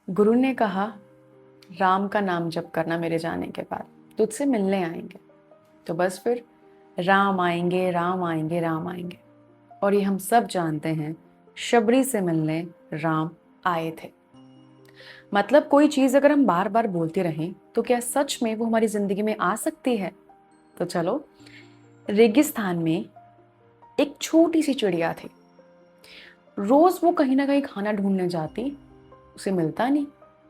गुरु ने कहा, राम का नाम जप करना मेरे जाने के बाद, तुझसे मिलने आएंगे। तो बस फिर राम आएंगे, राम आएंगे, राम आएंगे। और ये हम सब जानते हैं, शबरी से मिलने राम आए थे। मतलब कोई चीज अगर हम बार बार बोलते रहें तो क्या सच में वो हमारी जिंदगी में आ सकती है? तो चलो, रेगिस्तान में एक छोटी सी चिड़िया थी। रोज वो कहीं ना कहीं खाना ढूंढने जाती, उसे मिलता नहीं।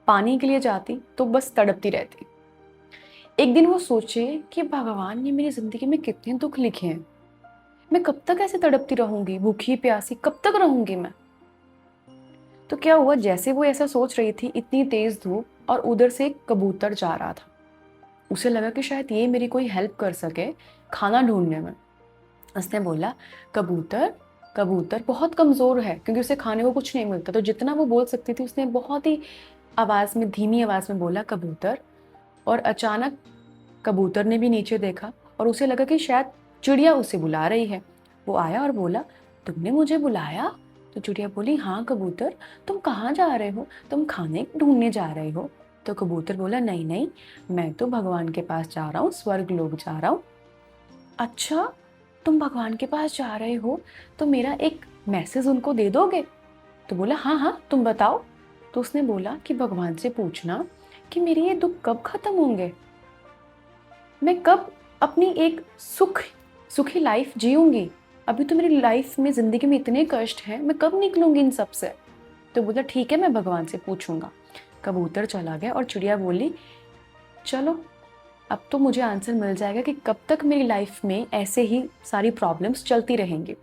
पानी के लिए जाती तो बस तड़पती रहती। एक दिन वो सोचे कि भगवान ने मेरी जिंदगी में कितने दुख लिखे हैं। मैं कब तक ऐसे तड़पती रहूंगी, भूखी प्यासी कब तक रहूंगी मैं? तो क्या हुआ, जैसे वो ऐसा सोच रही थी, इतनी तेज धूप और उधर से एक कबूतर जा रहा था। उसे लगा कि शायद ये मेरी कोई हेल्प कर सके खाना ढूंढने में। उसने बोला, कबूतर, कबूतर बहुत कमजोर है क्योंकि उसे खाने को कुछ नहीं मिलता। तो जितना वो बोल सकती थी उसने बहुत ही आवाज में, धीमी आवाज में बोला, कबूतर। और अचानक कबूतर ने भी नीचे देखा और उसे लगा कि शायद चिड़िया उसे बुला रही है। वो आया और बोला, तुमने मुझे बुलाया? तो चिड़िया बोली, हाँ कबूतर, तुम कहाँ जा रहे हो? तुम खाने ढूंढने जा रहे हो? तो कबूतर बोला, नहीं नहीं, मैं तो भगवान के पास जा रहा हूँ, स्वर्ग लोक जा रहा हूँ। अच्छा, तुम भगवान के पास जा रहे हो तो मेरा एक मैसेज उनको दे दोगे? तो बोला, हाँ हाँ, तुम बताओ। तो उसने बोला कि भगवान से पूछना कि मेरे ये दुख कब खत्म होंगे, मैं कब अपनी एक सुखी लाइफ जीऊंगी। अभी तो मेरी लाइफ में, जिंदगी में इतने कष्ट हैं, मैं कब निकलूंगी इन सब से? तो बोला, ठीक है, मैं भगवान से पूछूंगा। कबूतर चला गया और चिड़िया बोली, चलो, अब तो मुझे आंसर मिल जाएगा कि कब तक मेरी लाइफ में ऐसे ही सारी प्रॉब्लम्स चलती रहेंगी।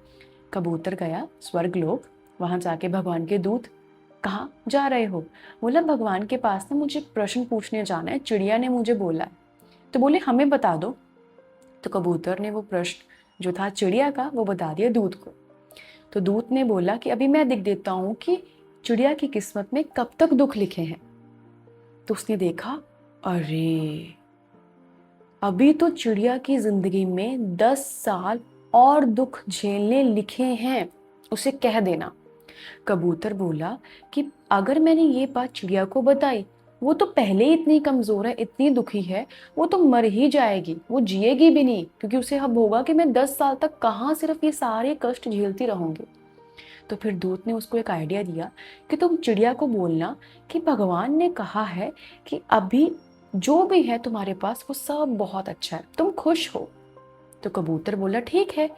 कबूतर गया स्वर्ग लोक। वहां जाके भगवान के दूत, कहाँ जा रहे हो? बोला, भगवान के पास ना मुझे एक प्रश्न पूछने जाना है, चिड़िया ने मुझे बोला है। तो बोले, हमें बता दो। तो कबूतर ने वो प्रश्न जो था चिड़िया का, वो बता दिया दूत को। तो दूत ने बोला कि अभी मैं दिख देता हूँ कि चिड़िया की किस्मत में कब तक दुख लिखे हैं। तो उसने देखा, अरे, अभी तो चिड़िया की जिंदगी में 10 साल और दुख झेलने लिखे हैं, उसे कह देना। कबूतर बोला कि अगर मैंने ये बात चिड़िया को बताई, वो तो पहले ही इतनी कमजोर है, इतनी दुखी है, वो तो मर ही जाएगी, वो जिएगी भी नहीं, क्योंकि उसे अब होगा कि मैं 10 साल तक कहाँ सिर्फ ये सारे कष्ट झेलती रहूंगी। तो फिर दूत ने उसको एक आइडिया दिया कि तुम चिड़िया को बोलना कि भगवान ने कहा है कि अभी जो भी है तुम्हारे पास वो सब बहुत अच्छा है, तुम खुश हो। तो कबूतर बोला, ठीक है।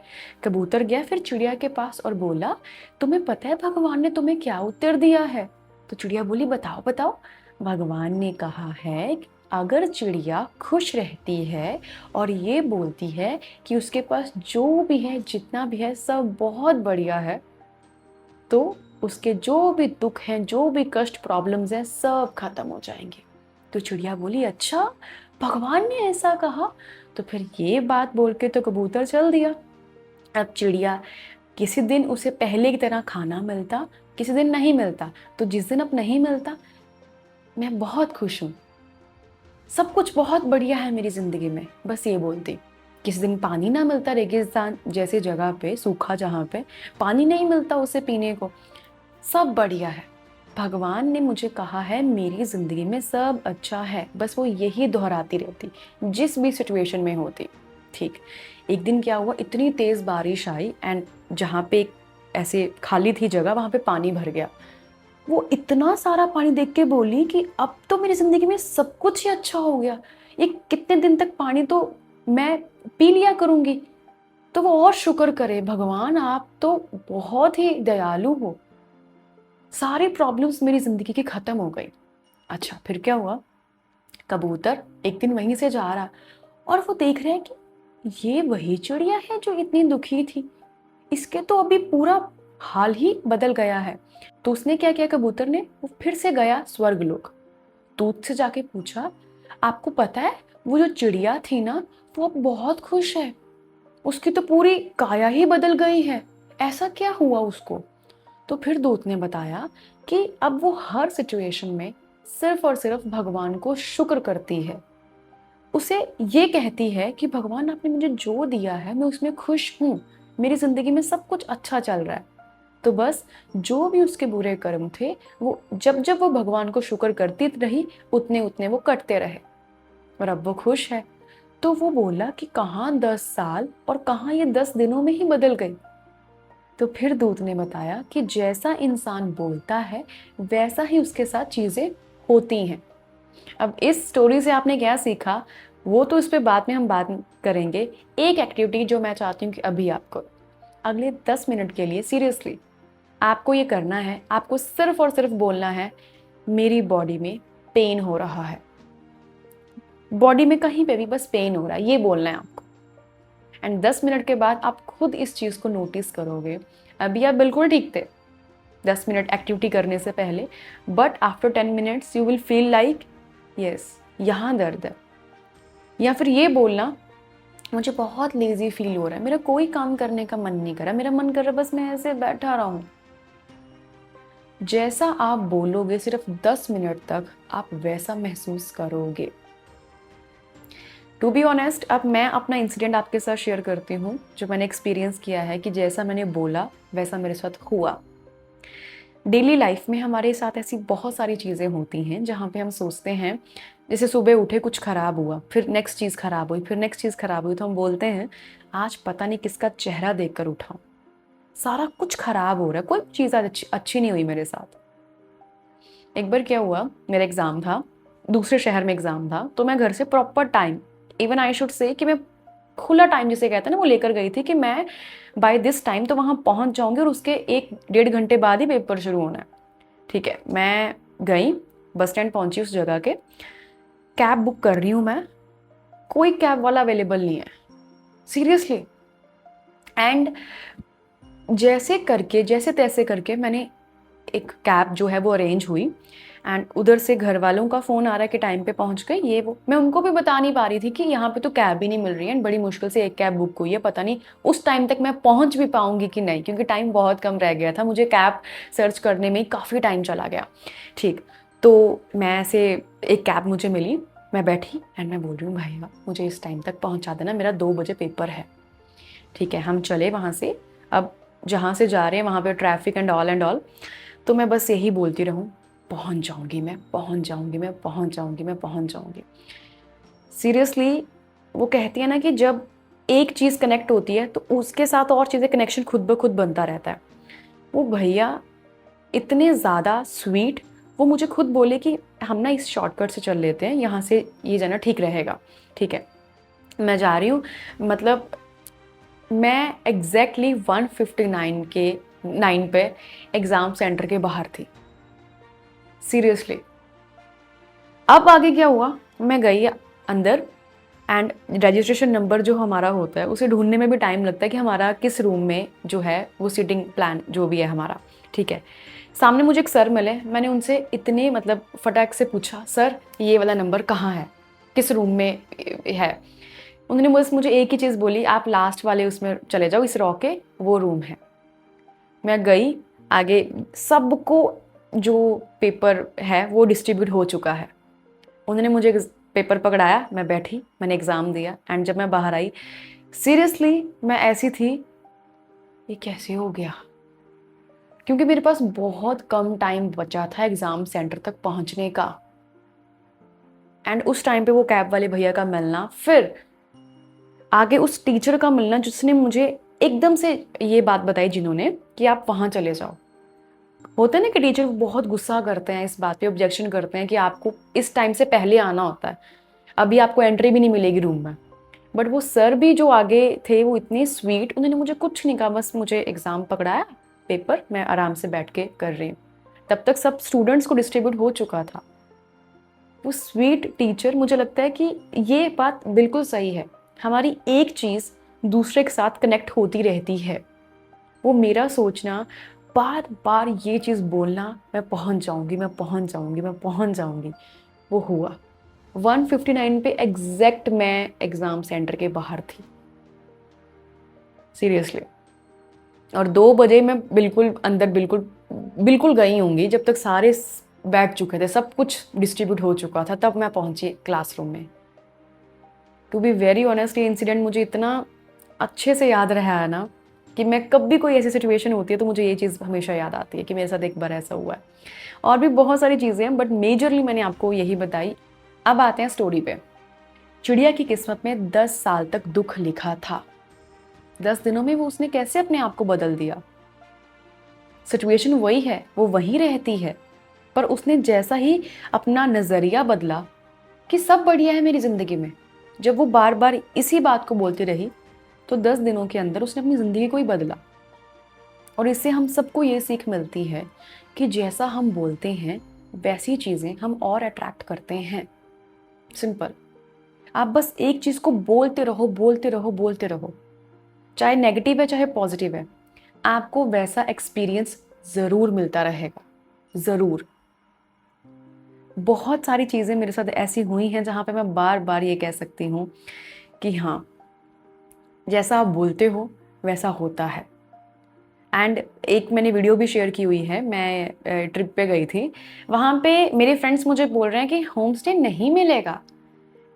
कबूतर गया फिर चिड़िया के पास और बोला, तुम्हें पता है भगवान ने तुम्हें क्या उत्तर दिया है? तो चिड़िया बोली, बताओ बताओ। भगवान ने कहा है कि अगर चिड़िया खुश रहती है और ये बोलती है कि उसके पास जो भी है, जितना भी है, सब बहुत बढ़िया है, तो उसके जो भी दुख हैं, जो भी कष्ट, प्रॉब्लम्स हैं, सब खत्म हो जाएंगे। तो चिड़िया बोली, अच्छा, भगवान ने ऐसा कहा? तो फिर ये बात बोल के तो कबूतर चल दिया। अब चिड़िया, किसी दिन उसे पहले की तरह खाना मिलता, किसी दिन नहीं मिलता। तो जिस दिन अब नहीं मिलता, मैं बहुत खुश हूँ, सब कुछ बहुत बढ़िया है मेरी जिंदगी में, बस ये बोलती। किसी दिन पानी ना मिलता, रेगिस्तान जैसी जगह पे, सूखा जहाँ पे पानी नहीं मिलता उसे पीने को, सब बढ़िया है, भगवान ने मुझे कहा है मेरी जिंदगी में सब अच्छा है, बस वो यही दोहराती रहती जिस भी सिचुएशन में होती। ठीक, एक दिन क्या हुआ, इतनी तेज बारिश आई एंड जहाँ पे एक ऐसे खाली थी जगह, वहां पे पानी भर गया। वो इतना सारा पानी देख के बोली कि अब तो मेरी जिंदगी में सब कुछ ही अच्छा हो गया, ये कितने दिन तक पानी तो मैं पी लिया करूंगी। तो वो और शुक्र करे, भगवान आप तो बहुत ही दयालु हो, सारी प्रॉब्लम्स मेरी जिंदगी की खत्म हो गई। अच्छा, फिर क्या हुआ, कबूतर एक दिन वहीं से जा रहा और वो देख रहे हैं कि ये वही चिड़िया है जो इतनी दुखी थी, इसके तो अभी पूरा हाल ही बदल गया है। तो उसने क्या किया, कबूतर ने, वो फिर से गया स्वर्गलोक। दूत से जाके पूछा, आपको पता है वो जो चिड़िया थी ना, वो अब बहुत खुश है, उसकी तो पूरी काया ही बदल गई है, ऐसा क्या हुआ उसको? तो फिर दूत ने बताया कि अब वो हर सिचुएशन में सिर्फ और सिर्फ भगवान को शुक्र करती है। उसे ये कहती है कि भगवान आपने मुझे जो दिया है मैं उसमें खुश हूँ, मेरी जिंदगी में सब कुछ अच्छा चल रहा है। तो बस जो भी उसके बुरे कर्म थे वो जब जब वो भगवान को शुक्र करती रही उतने उतने वो कटते रहे और अब वो खुश है। तो वो बोला कि कहाँ 10 साल और कहाँ ये 10 दिनों में ही बदल गई। तो फिर दूत ने बताया कि जैसा इंसान बोलता है वैसा ही उसके साथ चीजें होती हैं। अब इस स्टोरी से आपने क्या सीखा वो तो इस पे बाद में हम बात करेंगे। एक एक्टिविटी जो मैं चाहती हूँ कि अभी आप करो, अगले 10 मिनट के लिए सीरियसली आपको ये करना है। आपको सिर्फ और सिर्फ बोलना है मेरी बॉडी में पेन हो रहा है, बॉडी में कहीं पे भी बस पेन हो रहा है, ये बोलना है आपको। एंड 10 मिनट के बाद आप खुद इस चीज़ को नोटिस करोगे। अभी आप बिल्कुल ठीक थे 10 मिनट एक्टिविटी करने से पहले, but after 10 minutes you will feel like yes यहाँ दर्द है। या फिर ये बोलना मुझे बहुत लेजी फील हो रहा है, मेरा कोई काम करने का मन नहीं कर रहा, मेरा मन कर रहा है बस मैं ऐसे बैठा रहा हूँ। जैसा आप बोलोगे सिर्फ 10 मिनट तक आप वैसा महसूस करोगे। टू बी ऑनेस्ट, अब मैं अपना इंसिडेंट आपके साथ शेयर करती हूँ जो मैंने एक्सपीरियंस किया है कि जैसा मैंने बोला वैसा मेरे साथ हुआ। डेली लाइफ में हमारे साथ ऐसी बहुत सारी चीज़ें होती हैं जहाँ पे हम सोचते हैं, जैसे सुबह उठे कुछ ख़राब हुआ, फिर नेक्स्ट चीज़ ख़राब हुई, फिर नेक्स्ट चीज़ ख़राब हुई, तो हम बोलते हैं आज पता नहीं किसका चेहरा देख कर उठाऊँ, सारा कुछ ख़राब हो रहा है, कोई चीज़ आज अच्छी नहीं हुई मेरे साथ। एक बार क्या हुआ, मेरा एग्ज़ाम था, दूसरे शहर में एग्ज़ाम था, तो मैं घर से proper time, even I should say कि मैं खुला टाइम जिसे कहते हैं ना वो लेकर गई थी कि मैं बाय दिस टाइम तो वहाँ पहुँच जाऊँगी और उसके 1-1.5 घंटे बाद ही पेपर शुरू होना है। ठीक है, मैं गई, बस स्टैंड पहुँची उस जगह के, कैब बुक कर रही हूँ मैं, कोई कैब वाला अवेलेबल नहीं है सीरियसली। एंड जैसे तैसे करके मैंने एक कैब जो है वो अरेंज हुई। एंड उधर से घर वालों का फ़ोन आ रहा है कि टाइम पे पहुंच गए, ये वो मैं उनको भी बता नहीं पा रही थी कि यहाँ पे तो कैब ही नहीं मिल रही है, एंड बड़ी मुश्किल से एक कैब बुक हुई है, पता नहीं उस टाइम तक मैं पहुंच भी पाऊंगी कि नहीं, क्योंकि टाइम बहुत कम रह गया था, मुझे कैब सर्च करने में काफ़ी टाइम चला गया। ठीक, तो मैं ऐसे एक कैब मुझे मिली, मैं बैठी एंड मैं बोल रही हूँ भैया मुझे इस टाइम तक पहुँचा देना, मेरा 2 बजे पेपर है। ठीक है, हम चले वहाँ से, अब जहाँ से जा रहे हैं वहाँ पे ट्रैफिक एंड ऑल, तो मैं बस यही बोलती रहूँ पहुँच जाऊँगी मैं, पहुँच जाऊँगी मैं, पहुँच जाऊँगी मैं, पहुँच जाऊँगी। सीरियसली वो कहती है ना कि जब एक चीज़ कनेक्ट होती है तो उसके साथ और चीज़ें कनेक्शन खुद ब खुद बनता रहता है। वो भैया इतने ज़्यादा स्वीट, वो मुझे खुद बोले कि हम ना इस शॉर्टकट से चल लेते हैं, यहाँ से ये जाना ठीक रहेगा। ठीक है, मैं जा रही हूँ, मतलब मैं एग्जैक्टली 1:59 के 9 पे एग्ज़ाम सेंटर के बाहर थी सीरियसली। अब आगे क्या हुआ, मैं गई अंदर एंड रजिस्ट्रेशन नंबर जो हमारा होता है उसे ढूंढने में भी टाइम लगता है कि हमारा किस रूम में जो है वो सीटिंग प्लान जो भी है हमारा। ठीक है, सामने मुझे एक सर मिले, मैंने उनसे इतने मतलब फटाक से पूछा सर ये वाला नंबर कहाँ है, किस रूम में है। उन्होंने बस मुझे एक ही चीज़ बोली, आप लास्ट वाले उसमें चले जाओ, इस रॉ के वो रूम है। मैं गई आगे, सबको जो पेपर है वो डिस्ट्रीब्यूट हो चुका है। उन्होंने मुझे पेपर पकड़ाया, मैं बैठी, मैंने एग्ज़ाम दिया एंड जब मैं बाहर आई सीरियसली मैं ऐसी थी ये कैसे हो गया, क्योंकि मेरे पास बहुत कम टाइम बचा था एग्ज़ाम सेंटर तक पहुंचने का। एंड उस टाइम पे वो कैब वाले भैया का मिलना, फिर आगे उस टीचर का मिलना जिसने मुझे एकदम से ये बात बताई जिन्होंने कि आप वहाँ चले जाओ। होता है ना कि टीचर बहुत गुस्सा करते हैं इस बात पे, ऑब्जेक्शन करते हैं कि आपको इस टाइम से पहले आना होता है, अभी आपको एंट्री भी नहीं मिलेगी रूम में। बट वो सर भी जो आगे थे वो इतने स्वीट, उन्होंने मुझे कुछ नहीं कहा, बस मुझे एग्ज़ाम पकड़ाया, पेपर मैं आराम से बैठ के कर रही हूँ। तब तक सब स्टूडेंट्स को डिस्ट्रीब्यूट हो चुका था। वो स्वीट टीचर, मुझे लगता है कि ये बात बिल्कुल सही है, हमारी एक चीज़ दूसरे के साथ कनेक्ट होती रहती है। वो मेरा सोचना, बार बार ये चीज़ बोलना मैं पहुंच जाऊंगी, मैं पहुंच जाऊंगी, मैं पहुंच जाऊंगी, वो हुआ। 1:59 पे एग्जैक्ट मैं एग्ज़ाम सेंटर के बाहर थी सीरियसली। और 2 बजे मैं बिल्कुल अंदर बिल्कुल बिल्कुल गई होंगी, जब तक सारे बैठ चुके थे, सब कुछ डिस्ट्रीब्यूट हो चुका था, तब मैं पहुंची क्लासरूम में। टू बी वेरी ऑनेस्ट ये इंसिडेंट मुझे इतना अच्छे से याद रहा है ना कि मैं कभी कोई ऐसी सिचुएशन होती है तो मुझे ये चीज़ हमेशा याद आती है कि मेरे साथ एक बार ऐसा हुआ है। और भी बहुत सारी चीज़ें हैं, बट मेजरली मैंने आपको यही बताई। अब आते हैं स्टोरी पे। चिड़िया की किस्मत में 10 साल तक दुख लिखा था। 10 दिनों में वो उसने कैसे अपने आप को बदल दिया। सिचुएशन वही है, वो वहीं रहती है, पर उसने जैसा ही अपना नजरिया बदला कि सब बढ़िया है मेरी जिंदगी में, जब वो बार बार इसी बात को बोलती रही, तो 10 दिनों के अंदर उसने अपनी जिंदगी को ही बदला। और इससे हम सबको ये सीख मिलती है कि जैसा हम बोलते हैं वैसी चीजें हम और अट्रैक्ट करते हैं। सिंपल। आप बस एक चीज को बोलते रहो, बोलते रहो, बोलते रहो, चाहे नेगेटिव है चाहे पॉजिटिव है, आपको वैसा एक्सपीरियंस जरूर मिलता रहेगा, जरूर। बहुत सारी चीजें मेरे साथ ऐसी हुई हैं जहां पे मैं बार बार ये कह सकती हूँ कि हाँ, जैसा आप बोलते हो वैसा होता है। एंड एक मैंने वीडियो भी शेयर की हुई है, मैं ट्रिप पे गई थी, वहाँ पे मेरे फ्रेंड्स मुझे बोल रहे हैं कि होम स्टे नहीं मिलेगा,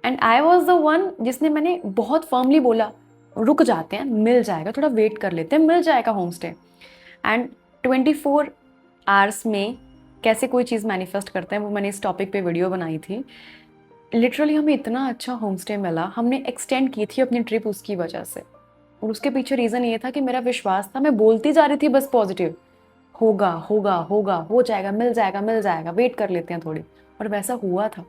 and I was the one जिसने मैंने बहुत फर्मली बोला रुक जाते हैं, मिल जाएगा, थोड़ा वेट कर लेते हैं, मिल जाएगा होम स्टे। एंड 24 आवर्स में कैसे कोई चीज़ मैनिफेस्ट करते हैं, वो मैंने इस टॉपिक पे वीडियो बनाई थी। लिटरली हमें इतना अच्छा होम स्टे मिला, हमने एक्सटेंड की थी अपनी ट्रिप उसकी वजह से। और उसके पीछे रीज़न ये था कि मेरा विश्वास था, मैं बोलती जा रही थी बस पॉजिटिव, होगा होगा होगा, हो जाएगा, मिल जाएगा, मिल जाएगा, वेट कर लेते हैं थोड़ी, और वैसा हुआ था।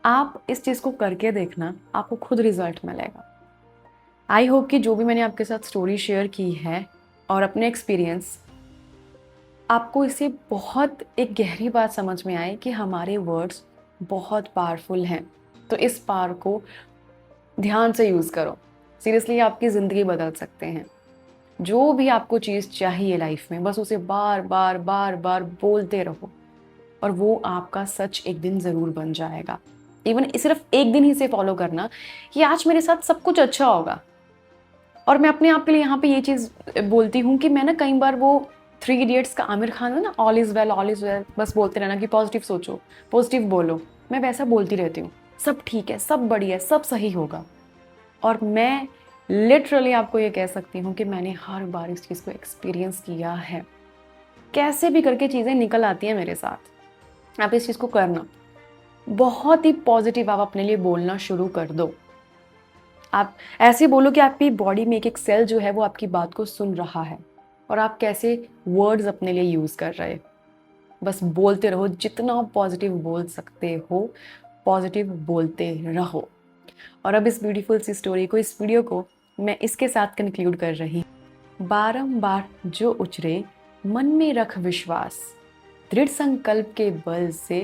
आप इस चीज़ को करके देखना, आपको खुद रिजल्ट मिलेगा। आई होप कि जो भी मैंने आपके साथ स्टोरी शेयर की है और अपने एक्सपीरियंस, आपको इससे बहुत एक गहरी बात समझ में आए कि हमारे वर्ड्स बहुत पावरफुल हैं। तो इस पावर को ध्यान से यूज़ करो। सीरियसली आपकी ज़िंदगी बदल सकते हैं। जो भी आपको चीज़ चाहिए लाइफ में, बस उसे बार बार बार बार बोलते रहो, और वो आपका सच एक दिन ज़रूर बन जाएगा। इवन सिर्फ एक दिन ही से फॉलो करना कि आज मेरे साथ सब कुछ अच्छा होगा। और मैं अपने आप के लिए यहाँ पे ये चीज़ बोलती हूँ कि मैं ना कई बार वो 3 इडियट्स का आमिर खान है ना, all is well, all is well, बस बोलते रहना कि पॉजिटिव सोचो, पॉजिटिव बोलो। मैं वैसा बोलती रहती हूँ, सब ठीक है, सब बढ़िया है, सब सही होगा। और मैं लिटरली आपको ये कह सकती हूँ कि मैंने हर बार इस चीज़ को एक्सपीरियंस किया है। कैसे भी करके चीज़ें निकल आती हैं मेरे साथ। आप इस चीज़ को करना, बहुत ही पॉजिटिव आप अपने लिए बोलना शुरू कर दो। आप ऐसे बोलो कि आपकी बॉडी में एक एक सेल जो है वो आपकी बात को सुन रहा है, और आप कैसे वर्ड्स अपने लिए यूज़ कर रहे। बस बोलते रहो, जितना पॉजिटिव बोल सकते हो पॉजिटिव बोलते रहो। और अब इस ब्यूटीफुल सी स्टोरी को, इस वीडियो को मैं इसके साथ कंक्लूड कर रही हूँ। बारंबार जो उचरे मन में रख विश्वास, दृढ़ संकल्प के बल से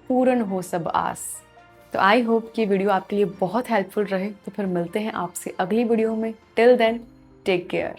पूर्ण हो सब आस। तो आई होप कि वीडियो आपके लिए बहुत हेल्पफुल रहे। तो फिर मिलते हैं आपसे अगली वीडियो में। Till then, take care.